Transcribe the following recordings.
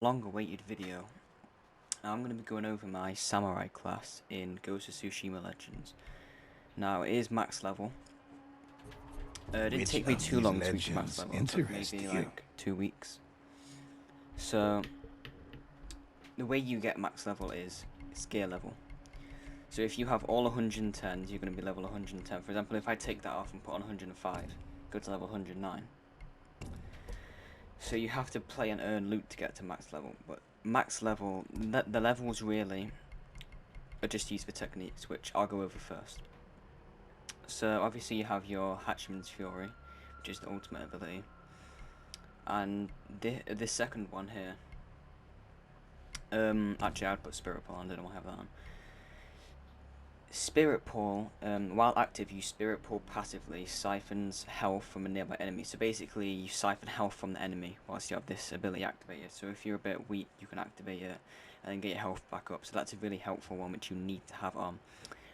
long-awaited video. Now I'm going to be going over my samurai class in Ghost of Tsushima Legends. Now it is max level. It didn't take me too long to reach max level. It took maybe like 2 weeks. So the way you get max level is gear level. So if you have all 110s, you're going to be level 110. For example, if I take that off and put on 105, go to level 109. So you have to play and earn loot to get to max level, but max level, the levels really are just used for techniques, which I'll go over first. So obviously you have your Hatchman's Fury, which is the ultimate ability, and this second one here, actually I'd put Spirit Pull on, I don't know why I have that on. Spirit Pull, while active, you Spirit Pull passively siphons health from a nearby enemy. So basically, you siphon health from the enemy whilst you have this ability activated. So if you're a bit weak, you can activate it and then get your health back up. So that's a really helpful one which you need to have on.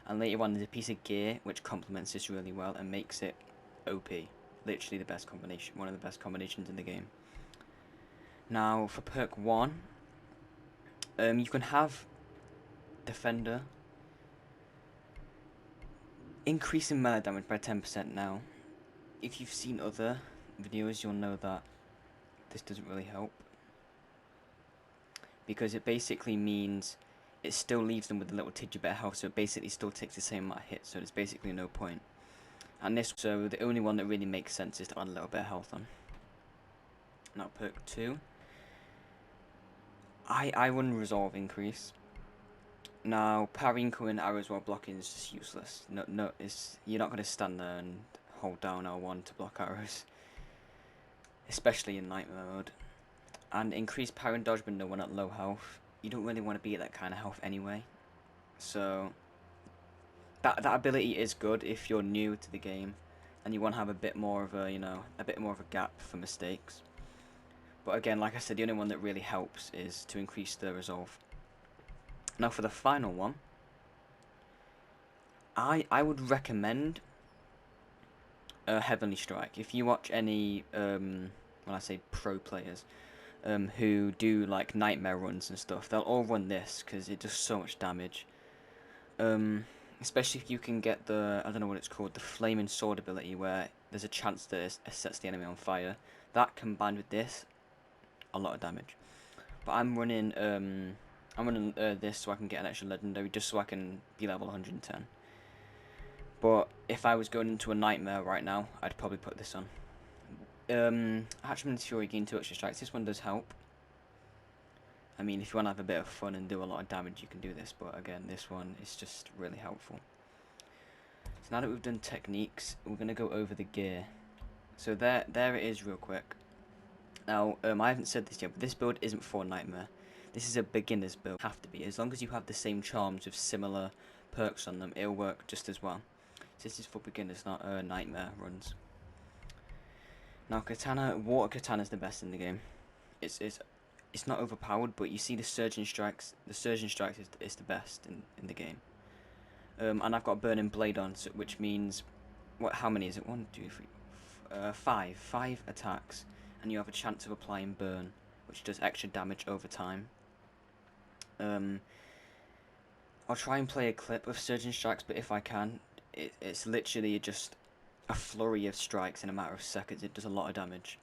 And later on, there's a piece of gear which complements this really well and makes it OP. Literally the best combination, one of the best combinations in the game. Now for perk 1, you can have Defender. Increasing melee damage by 10% now. If you've seen other videos, you'll know that this doesn't really help. Because it basically means it still leaves them with a little tidbit of health, so it basically still takes the same amount of hits, so there's basically no point. And this, so the only one that really makes sense is to add a little bit of health on. Now perk 2. I wouldn't resolve increase. Now, parrying incoming arrows while blocking is just useless. You're not going to stand there and hold down L1 to block arrows. Especially in nightmare mode. And increase parry and dodge window when at low health. You don't really want to be at that kind of health anyway. So, that ability is good if you're new to the game. And you want to have a bit more of a, a bit more of a gap for mistakes. But again, like I said, the only one that really helps is to increase the resolve. Now for the final one, I would recommend Heavenly Strike. If you watch any, when I say pro players, who do like nightmare runs and stuff, they'll all run this because it does so much damage. Especially if you can get the, I don't know what it's called, the Flaming Sword ability, where there's a chance that it sets the enemy on fire. That combined with this, a lot of damage. But I'm running this so I can get an extra legendary, just so I can be level 110. But if I was going into a nightmare right now, I'd probably put this on. Hatchman's Fury gain 2 extra strikes. This one does help. I mean, if you want to have a bit of fun and do a lot of damage, you can do this. But again, this one is just really helpful. So now that we've done techniques, we're going to go over the gear. So there it is real quick. Now, I haven't said this yet, but this build isn't for nightmare. This is a beginner's build, have to be. As long as you have the same charms with similar perks on them, it'll work just as well. So this is for beginners, not nightmare runs. Now katana, water katana is the best in the game. It's not overpowered, but you see the surging strikes. The surging strikes is the best in the game. And I've got burning blade on, so, which means how many is it? 1, 2, 3, 5. 5 attacks, and you have a chance of applying burn, which does extra damage over time. I'll try and play a clip of surging strikes, but if I can, it's literally just a flurry of strikes in a matter of seconds. It does a lot of damage.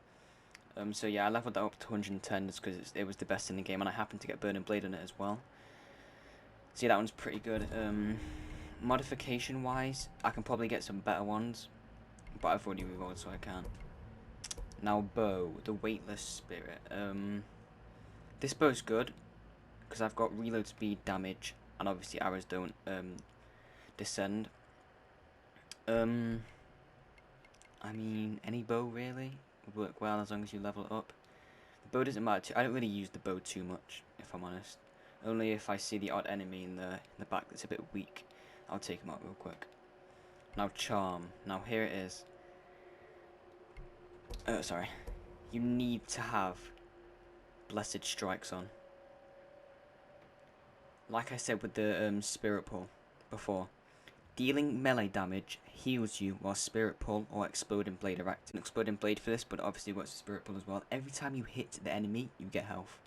So yeah, I leveled that up to 110 just because it was the best in the game, and I happened to get Burning Blade on it as well. See, that one's pretty good. Modification wise, I can probably get some better ones, but I've already rerolled, so I can't. Now bow, the Weightless Spirit. This bow's good because I've got reload speed, damage, and obviously arrows don't descend. I mean, any bow really would work well as long as you level it up. The bow doesn't matter I don't really use the bow too much, if I'm honest. Only if I see the odd enemy in the back that's a bit weak, I'll take him out real quick. Now charm. Now here it is. Sorry. You need to have Blessed Strikes on. Like I said with the Spirit Pull before, dealing melee damage heals you while Spirit Pull or Exploding Blade are active. Exploding Blade for this, but obviously works with Spirit Pull as well. Every time you hit the enemy, you get health.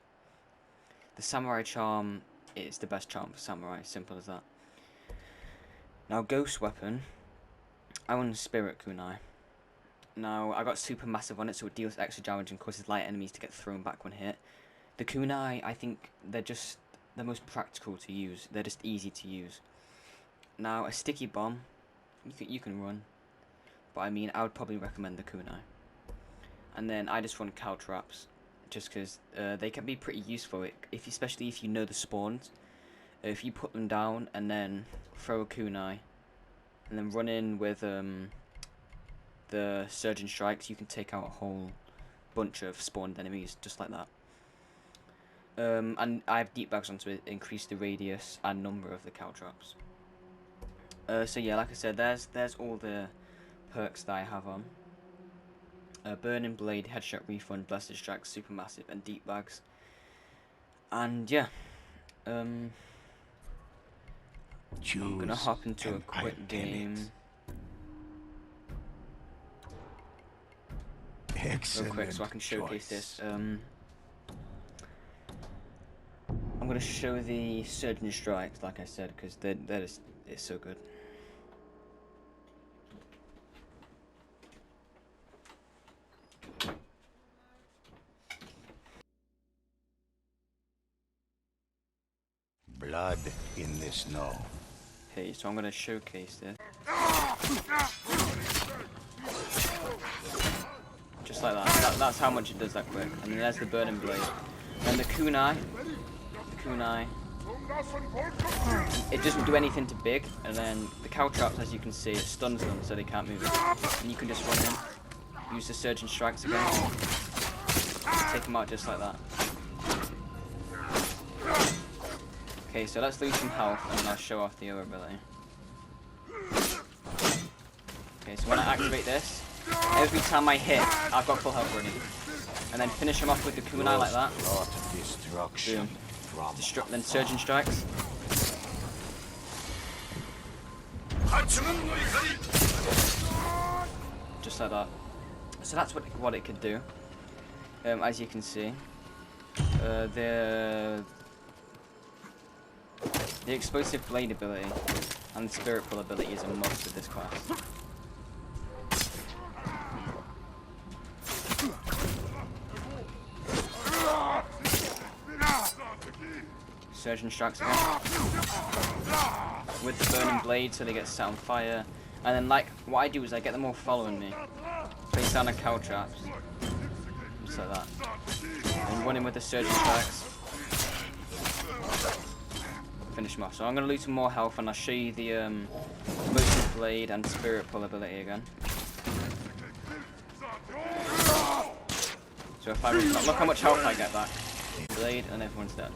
The samurai charm is the best charm for samurai, simple as that. Now ghost weapon, I want spirit kunai. Now I got super massive on it, so it deals extra damage and causes light enemies to get thrown back when hit. The kunai, I think they're most practical to use. They're just easy to use. Now a sticky bomb, you can run, but I mean I would probably recommend the kunai. And then I just run cow traps, just because they can be pretty useful, especially if you know the spawns. If you put them down and then throw a kunai, and then run in with the surgeon strikes, you can take out a whole bunch of spawned enemies just like that. And I have deep bags on to increase the radius and number of the cow traps. So yeah, like I said, there's all the perks that I have on. Burning Blade, Headshot Refund, Blessed Strike, Supermassive, and Deep Bags. And yeah, I'm gonna hop into a quick game. Real quick, so I can showcase this. I'm gonna show the Surgeon Strikes, like I said, because it's so good. Blood in the snow. Okay, so I'm gonna showcase this. Just like that. That's how much it does that quick. And then there's the Burning Blade. And the kunai. It doesn't do anything to big. And then the cow traps, as you can see, it stuns them so they can't move it. And you can just run in. Use the Surgeon Strikes again. Take them out just like that. Okay, so let's lose some health and then I'll show off the other ability. Okay, so when I activate this, every time I hit, I've got full health already. And then finish him off with the kunai like that. Boom. Then Surgeon Strikes. Just like that. So that's what it could do. As you can see. The Explosive Blade ability and the Spirit Pull ability is a must with this class. Surgeon Strikes again. With the Burning Blade so they get set on fire. And then like, what I do is I get them all following me. Place down the cow traps. Just like that. And run in with the Surgeon Strikes. Finish them off. So I'm going to lose some more health and I'll show you the Explosive Blade and Spirit Pull ability again. So if I look how much health I get back. Blade and everyone's dead.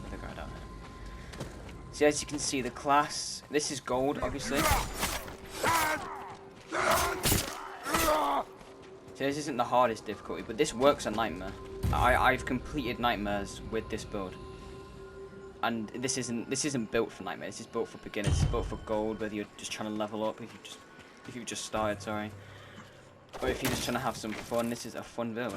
The guy down there. So as you can see, the class, this is gold obviously. So this isn't the hardest difficulty, but this works on Nightmare. I've completed Nightmares with this build. And this isn't built for Nightmare, this is built for beginners, it's built for gold, whether you're just trying to level up, if you just started, sorry. Or if you're just trying to have some fun, this is a fun build.